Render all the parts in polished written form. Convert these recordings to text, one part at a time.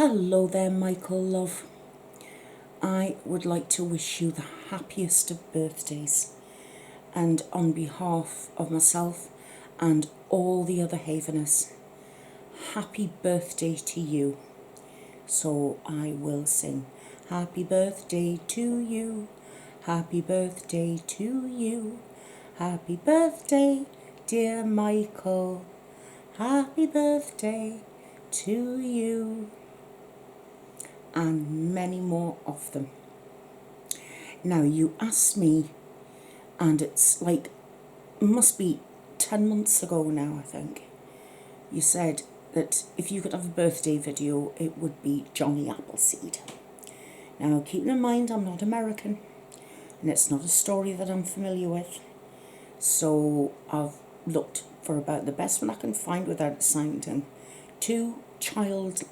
Hello there, Michael, love. I would like to wish you the happiest of birthdays. And on behalf of myself and all the other Haveners, happy birthday to you. So I will sing, happy birthday to you, happy birthday to you, happy birthday, dear Michael, happy birthday to you. And many more of them. Now, you asked me, and it's like, must be 10 months ago now, I think. You said that if you could have a birthday video, it would be Johnny Appleseed. Now, keeping in mind, I'm not American, and it's not a story that I'm familiar with. So I've looked for about the best one I can find without it sounding too childish,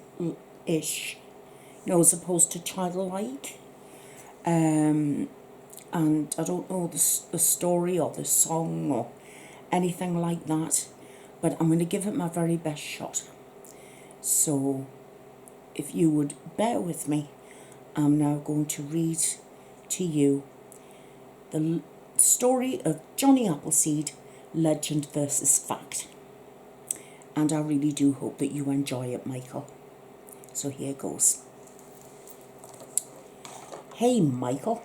as opposed to childlike. And I don't know the story or the song or anything like that, but I'm going to give it my very best shot. So if you would bear with me, I'm now going to read to you the story of Johnny Appleseed, legend versus fact. And I really do hope that you enjoy it, Michael. So here goes. Hey, Michael.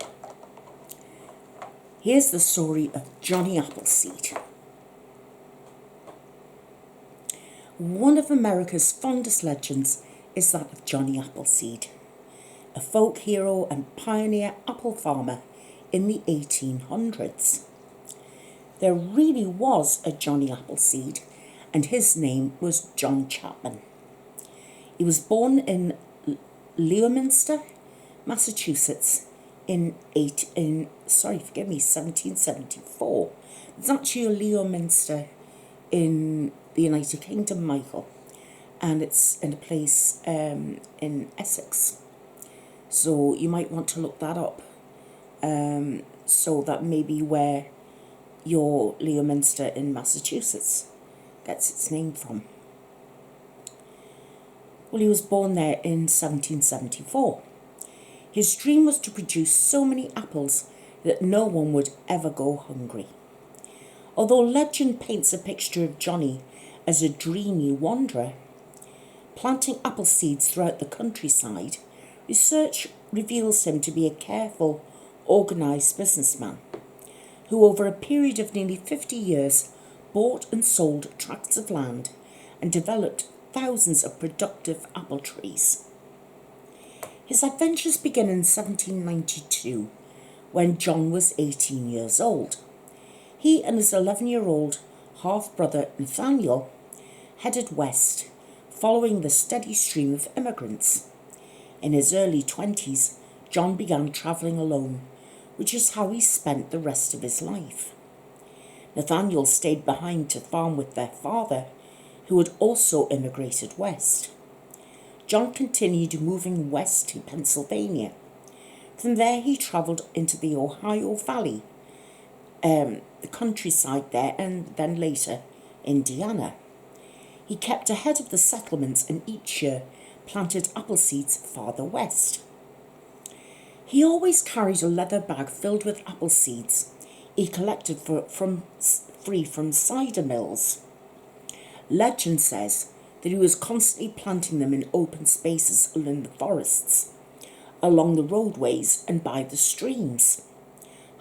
Here's the story of Johnny Appleseed. One of America's fondest legends is that of Johnny Appleseed, a folk hero and pioneer apple farmer in the 1800s. There really was a Johnny Appleseed, and his name was John Chapman. He was born in Leominster, Massachusetts in 1774. There's actually a Leominster in the United Kingdom, Michael, and it's in a place in Essex. So you might want to look that up. So that may be where your Leominster in Massachusetts gets its name from. Well, he was born there in 1774. His dream was to produce so many apples that no one would ever go hungry. Although legend paints a picture of Johnny as a dreamy wanderer, planting apple seeds throughout the countryside, research reveals him to be a careful, organised businessman who over a period of nearly 50 years bought and sold tracts of land and developed thousands of productive apple trees. His adventures begin in 1792, when John was 18 years old. He and his 11-year-old half-brother Nathaniel headed west, following the steady stream of immigrants. In his early 20s, John began travelling alone, which is how he spent the rest of his life. Nathaniel stayed behind to farm with their father, who had also immigrated west. John continued moving west to Pennsylvania. From there he travelled into the Ohio Valley, the countryside there, and then later Indiana. He kept ahead of the settlements and each year planted apple seeds farther west. He always carried a leather bag filled with apple seeds he collected free from cider mills. Legend says that he was constantly planting them in open spaces along the forests, along the roadways and by the streams.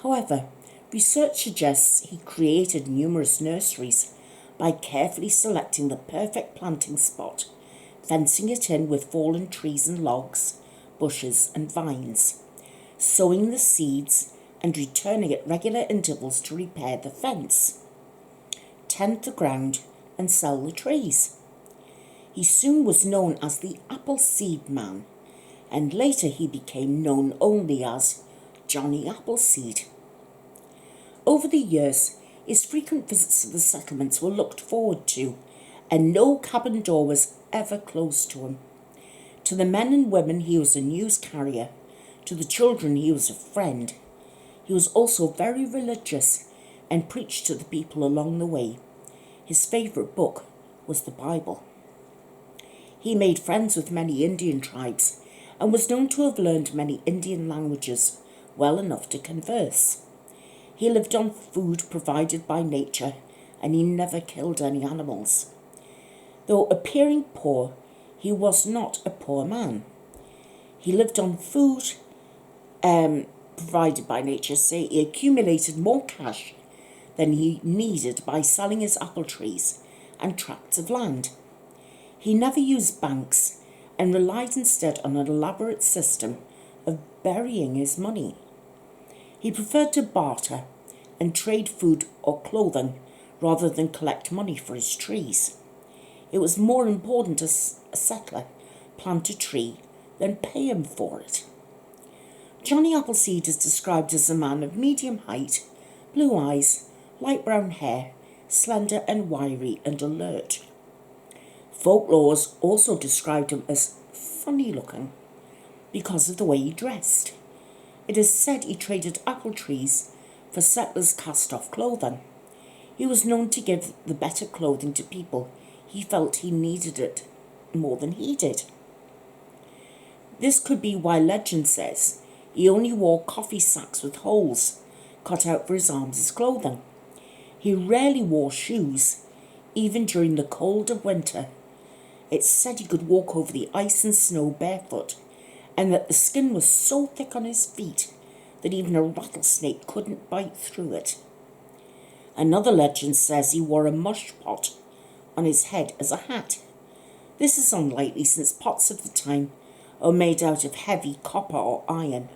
However, research suggests he created numerous nurseries by carefully selecting the perfect planting spot, fencing it in with fallen trees and logs, bushes and vines, sowing the seeds and returning at regular intervals to repair the fence, tend the ground and sell the trees. He soon was known as the Appleseed Man, and later he became known only as Johnny Appleseed. Over the years, his frequent visits to the settlements were looked forward to, and no cabin door was ever closed to him. To the men and women, he was a news carrier. To the children, he was a friend. He was also very religious and preached to the people along the way. His favourite book was the Bible. He made friends with many Indian tribes and was known to have learned many Indian languages well enough to converse. He lived on food provided by nature, and he never killed any animals. Though appearing poor, he was not a poor man. He lived on food provided by nature, so he accumulated more cash than he needed by selling his apple trees and tracts of land. He never used banks and relied instead on an elaborate system of burying his money. He preferred to barter and trade food or clothing rather than collect money for his trees. It was more important to a settler plant a tree than pay him for it. Johnny Appleseed is described as a man of medium height, blue eyes, light brown hair, slender and wiry and alert. Folklore also described him as funny looking because of the way he dressed. It is said he traded apple trees for settlers' cast-off clothing. He was known to give the better clothing to people he felt he needed it more than he did. This could be why legend says he only wore coffee sacks with holes cut out for his arms as clothing. He rarely wore shoes, even during the cold of winter. It's said he could walk over the ice and snow barefoot, and that the skin was so thick on his feet that even a rattlesnake couldn't bite through it. Another legend says he wore a mush pot on his head as a hat. This is unlikely, since pots of the time are made out of heavy copper or iron.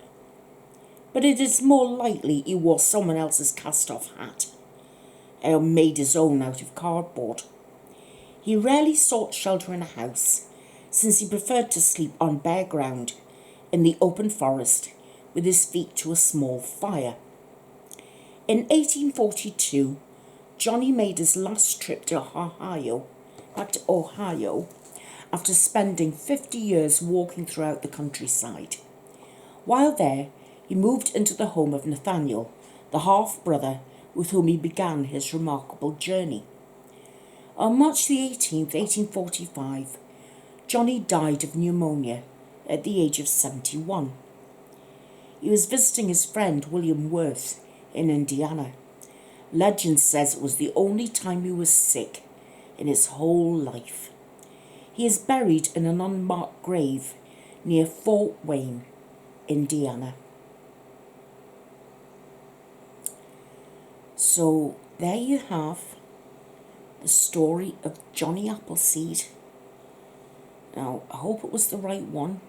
But it is more likely he wore someone else's cast-off hat, or made his own out of cardboard. He rarely sought shelter in a house, since he preferred to sleep on bare ground in the open forest with his feet to a small fire. In 1842, Johnny made his last trip to Ohio, after spending 50 years walking throughout the countryside. While there, he moved into the home of Nathaniel, the half-brother with whom he began his remarkable journey. On March the 18th, 1845, Johnny died of pneumonia at the age of 71. He was visiting his friend William Worth in Indiana. Legend says it was the only time he was sick in his whole life. He is buried in an unmarked grave near Fort Wayne, Indiana. So there you have the story of Johnny Appleseed. Now, I hope it was the right one,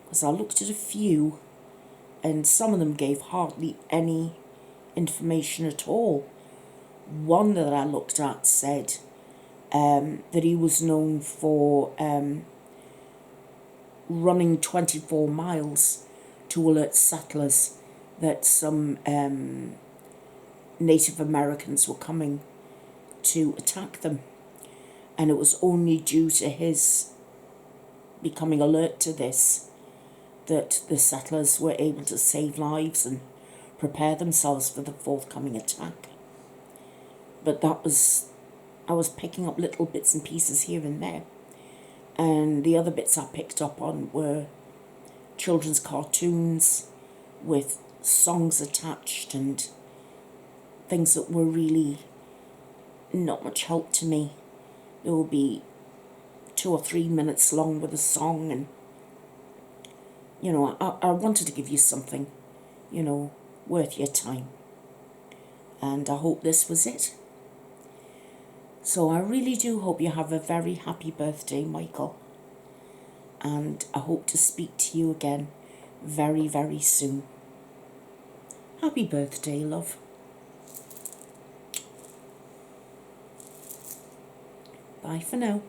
because I looked at a few and some of them gave hardly any information at all. One that I looked at said that he was known for running 24 miles to alert settlers that some Native Americans were coming to attack them. And it was only due to his becoming alert to this that the settlers were able to save lives and prepare themselves for the forthcoming attack. But I was picking up little bits and pieces here and there. And the other bits I picked up on were children's cartoons with songs attached and things that were really not much help to me. There will be 2 or 3 minutes long with a song, and I wanted to give you something, worth your time. And I hope this was it. So I really do hope you have a very happy birthday, Michael. And I hope to speak to you again very, very soon. Happy birthday, love. Bye for now.